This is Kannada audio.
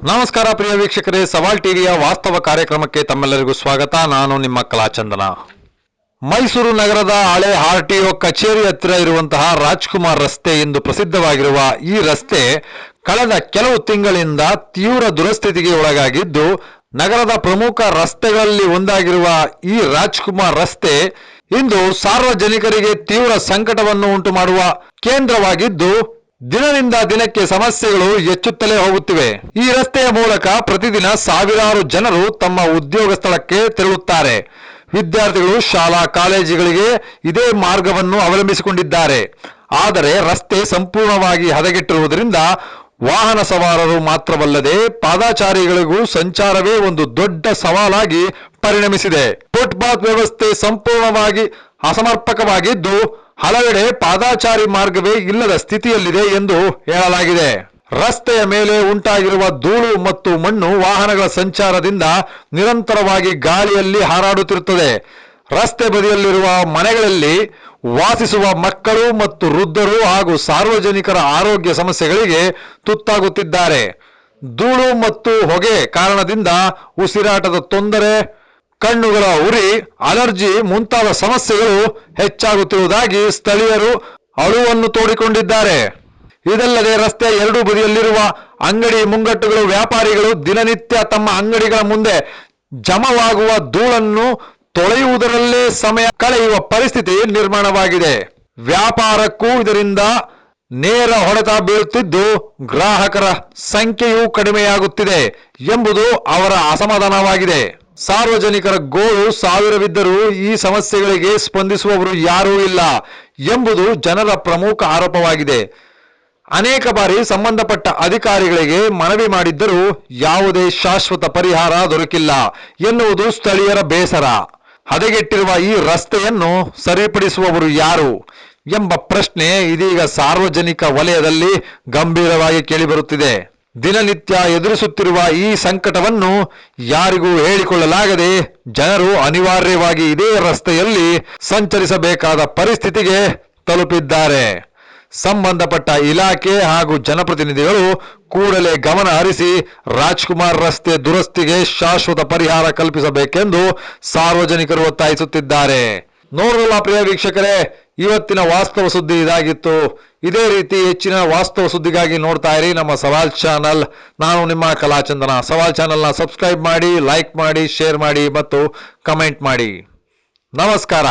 ನಮಸ್ಕಾರ ಪ್ರಿಯ ವೀಕ್ಷಕರೇ, ಸವಾಲ್ ಟಿವಿಯ ವಾಸ್ತವ ಕಾರ್ಯಕ್ರಮಕ್ಕೆ ತಮ್ಮೆಲ್ಲರಿಗೂ ಸ್ವಾಗತ. ನಾನು ನಿಮ್ಮ ಕಲಾಚಂದನ. ಮೈಸೂರು ನಗರದ ಹಳೆ ಆರ್ಟಿಒ ಕಚೇರಿ ಹತ್ತಿರ ಇರುವಂತಹ ರಾಜ್ಕುಮಾರ್ ರಸ್ತೆ ಎಂದು ಪ್ರಸಿದ್ಧವಾಗಿರುವ ಈ ರಸ್ತೆ ಕಳೆದ ಕೆಲವು ತಿಂಗಳಿಂದ ತೀವ್ರ ದುರಸ್ಥಿತಿಗೆ ಒಳಗಾಗಿದ್ದು, ನಗರದ ಪ್ರಮುಖ ರಸ್ತೆಗಳಲ್ಲಿ ಒಂದಾಗಿರುವ ಈ ರಾಜ್ಕುಮಾರ್ ರಸ್ತೆ ಇಂದು ಸಾರ್ವಜನಿಕರಿಗೆ ತೀವ್ರ ಸಂಕಟವನ್ನು ಉಂಟು ಮಾಡುವ ಕೇಂದ್ರವಾಗಿದ್ದು, ದಿನದಿಂದ ದಿನಕ್ಕೆ ಸಮಸ್ಯೆಗಳು ಹೆಚ್ಚುತ್ತಲೇ ಹೋಗುತ್ತಿವೆ. ಈ ರಸ್ತೆಯ ಮೂಲಕ ಪ್ರತಿದಿನ ಸಾವಿರಾರು ಜನರು ತಮ್ಮ ಉದ್ಯೋಗ ಸ್ಥಳಕ್ಕೆ ತೆರಳುತ್ತಾರೆ. ವಿದ್ಯಾರ್ಥಿಗಳು ಶಾಲಾ ಕಾಲೇಜುಗಳಿಗೆ ಇದೇ ಮಾರ್ಗವನ್ನು ಅವಲಂಬಿಸಿಕೊಂಡಿದ್ದಾರೆ. ಆದರೆ ರಸ್ತೆ ಸಂಪೂರ್ಣವಾಗಿ ಹದಗೆಟ್ಟಿರುವುದರಿಂದ ವಾಹನ ಸವಾರರು ಮಾತ್ರವಲ್ಲದೆ ಪಾದಚಾರಿಗಳಿಗೂ ಸಂಚಾರವೇ ಒಂದು ದೊಡ್ಡ ಸವಾಲಾಗಿ ಪರಿಣಮಿಸಿದೆ. ಫುಟ್ಪಾತ್ ವ್ಯವಸ್ಥೆ ಸಂಪೂರ್ಣವಾಗಿ ಅಸಮರ್ಪಕವಾಗಿದ್ದು, ಹಲವೆಡೆ ಪಾದಚಾರಿ ಮಾರ್ಗವೇ ಇಲ್ಲದ ಸ್ಥಿತಿಯಲ್ಲಿದೆ ಎಂದು ಹೇಳಲಾಗಿದೆ. ರಸ್ತೆಯ ಮೇಲೆ ಉಂಟಾಗಿರುವ ಧೂಳು ಮತ್ತು ಮಣ್ಣು ವಾಹನಗಳ ಸಂಚಾರದಿಂದ ನಿರಂತರವಾಗಿ ಗಾಳಿಯಲ್ಲಿ ಹಾರಾಡುತ್ತಿರುತ್ತದೆ. ರಸ್ತೆ ಬದಿಯಲ್ಲಿರುವ ಮನೆಗಳಲ್ಲಿ ವಾಸಿಸುವ ಮಕ್ಕಳು ಮತ್ತು ವೃದ್ಧರು ಹಾಗೂ ಸಾರ್ವಜನಿಕರ ಆರೋಗ್ಯ ಸಮಸ್ಯೆಗಳಿಗೆ ತುತ್ತಾಗುತ್ತಿದ್ದಾರೆ. ಧೂಳು ಮತ್ತು ಹೊಗೆ ಕಾರಣದಿಂದ ಉಸಿರಾಟದ ತೊಂದರೆ, ಕಣ್ಣುಗಳ ಉರಿ, ಅಲರ್ಜಿ ಮುಂತಾದ ಸಮಸ್ಯೆಗಳು ಹೆಚ್ಚಾಗುತ್ತಿರುವುದಾಗಿ ಸ್ಥಳೀಯರು ಅಳುವನ್ನು ತೋಡಿಕೊಂಡಿದ್ದಾರೆ. ಇದಲ್ಲದೆ ರಸ್ತೆಯ ಎರಡೂ ಬದಿಯಲ್ಲಿರುವ ಅಂಗಡಿ ಮುಂಗಟ್ಟುಗಳು ವ್ಯಾಪಾರಿಗಳು ದಿನನಿತ್ಯ ತಮ್ಮ ಅಂಗಡಿಗಳ ಮುಂದೆ ಜಮವಾಗುವ ಧೂಳನ್ನು ತೊಳೆಯುವುದರಲ್ಲೇ ಸಮಯ ಕಳೆಯುವ ಪರಿಸ್ಥಿತಿ ನಿರ್ಮಾಣವಾಗಿದೆ. ವ್ಯಾಪಾರಕ್ಕೂ ಇದರಿಂದ ನೇರ ಹೊಡೆತ ಬೀಳುತ್ತಿದ್ದು, ಗ್ರಾಹಕರ ಸಂಖ್ಯೆಯೂ ಕಡಿಮೆಯಾಗುತ್ತಿದೆ ಎಂಬುದು ಅವರ ಅಸಮಾಧಾನವಾಗಿದೆ. ಸಾರ್ವಜನಿಕರ ಗೋಳು ಸಾವಿರವಿದ್ದರೂ ಈ ಸಮಸ್ಯೆಗಳಿಗೆ ಸ್ಪಂದಿಸುವವರು ಯಾರೂ ಇಲ್ಲ ಎಂಬುದು ಜನರ ಪ್ರಮುಖ ಆರೋಪವಾಗಿದೆ. ಅನೇಕ ಬಾರಿ ಸಂಬಂಧಪಟ್ಟ ಅಧಿಕಾರಿಗಳಿಗೆ ಮನವಿ ಮಾಡಿದ್ದರೂ ಯಾವುದೇ ಶಾಶ್ವತ ಪರಿಹಾರ ದೊರಕಿಲ್ಲ ಎನ್ನುವುದು ಸ್ಥಳೀಯರ ಬೇಸರ. ಹದಗೆಟ್ಟಿರುವ ಈ ರಸ್ತೆಯನ್ನು ಸರಿಪಡಿಸುವವರು ಯಾರು ಎಂಬ ಪ್ರಶ್ನೆ ಇದೀಗ ಸಾರ್ವಜನಿಕ ವಲಯದಲ್ಲಿ ಗಂಭೀರವಾಗಿ ಕೇಳಿಬರುತ್ತಿದೆ. ದಿನನಿತ್ಯ ಎದುರಿಸುತ್ತಿರುವ ಈ ಸಂಕಟವನ್ನು ಯಾರಿಗೂ ಹೇಳಿಕೊಳ್ಳಲಾಗದೆ ಜನರು ಅನಿವಾರ್ಯವಾಗಿ ಇದೇ ರಸ್ತೆಯಲ್ಲಿ ಸಂಚರಿಸಬೇಕಾದ ಪರಿಸ್ಥಿತಿಗೆ ತಲುಪಿದ್ದಾರೆ. ಸಂಬಂಧಪಟ್ಟ ಇಲಾಖೆ ಹಾಗೂ ಜನಪ್ರತಿನಿಧಿಗಳು ಕೂಡಲೇ ಗಮನ ಹರಿಸಿ ರಾಜ್ಕುಮಾರ್ ರಸ್ತೆ ದುರಸ್ತಿಗೆ ಶಾಶ್ವತ ಪರಿಹಾರ ಕಲ್ಪಿಸಬೇಕೆಂದು ಸಾರ್ವಜನಿಕರು ಒತ್ತಾಯಿಸುತ್ತಿದ್ದಾರೆ. ನೋಡೋಣ ಪ್ರಿಯ ವೀಕ್ಷಕರೇ, ಇವತ್ತಿನ ವಾಸ್ತವ ಸುದ್ದಿ ಇದಾಗಿತ್ತು. ಇದೇ ರೀತಿ ಹೆಚ್ಚಿನ ವಾಸ್ತವ ಸುದ್ದಿಗಾಗಿ ನೋಡ್ತಾ ಇರಿ ನಮ್ಮ ಸವಾಲ್ ಚಾನಲ್. ನಾನು ನಿಮ್ಮ ಕಲಾಚಂದನ. ಸವಾಲ್ ಚಾನಲ್ನ ಸಬ್ಸ್ಕ್ರೈಬ್ ಮಾಡಿ, ಲೈಕ್ ಮಾಡಿ, ಶೇರ್ ಮಾಡಿ ಮತ್ತು ಕಮೆಂಟ್ ಮಾಡಿ. ನಮಸ್ಕಾರ.